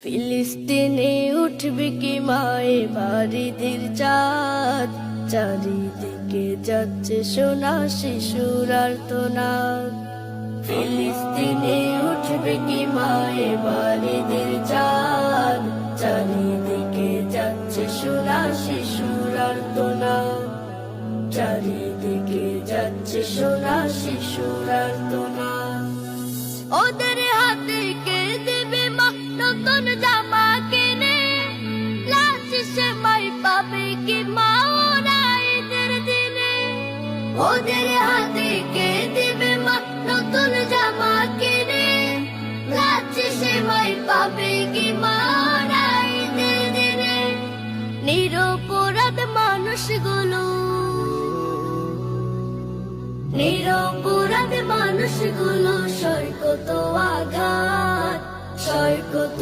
ফিলিস্তিনে উঠবে কি মায়ে বাড়িদের চাঁদ, চারিদিকে যাচ্ছে সোনা শিশুর আর্তনাদ। ফিলিস্তিনে উঠবে কি মায়ে বাড়িদের চাঁদ, চারিদিকে যাচ্ছে সোনা শিশুর আর্তনাদ। চারিদিকে যাচ্ছে সোনা শিশুর আর্তনাদ। ওদের হাতে কে দেবে মা নতুন জামা কিনে, লাশ সেমাই পাবে কি মা ওরা ঈদের দিনে। ওদের হাতে কে দেবে মা নতুন জামা কিনে, লাশ সেমাই পাবে কি মা ওরা ঈদের দিনে। নিরপরাধ মানুষগুলো, নিরপরাধ মানুষগুলো সয় কত আঘাত, সয় কত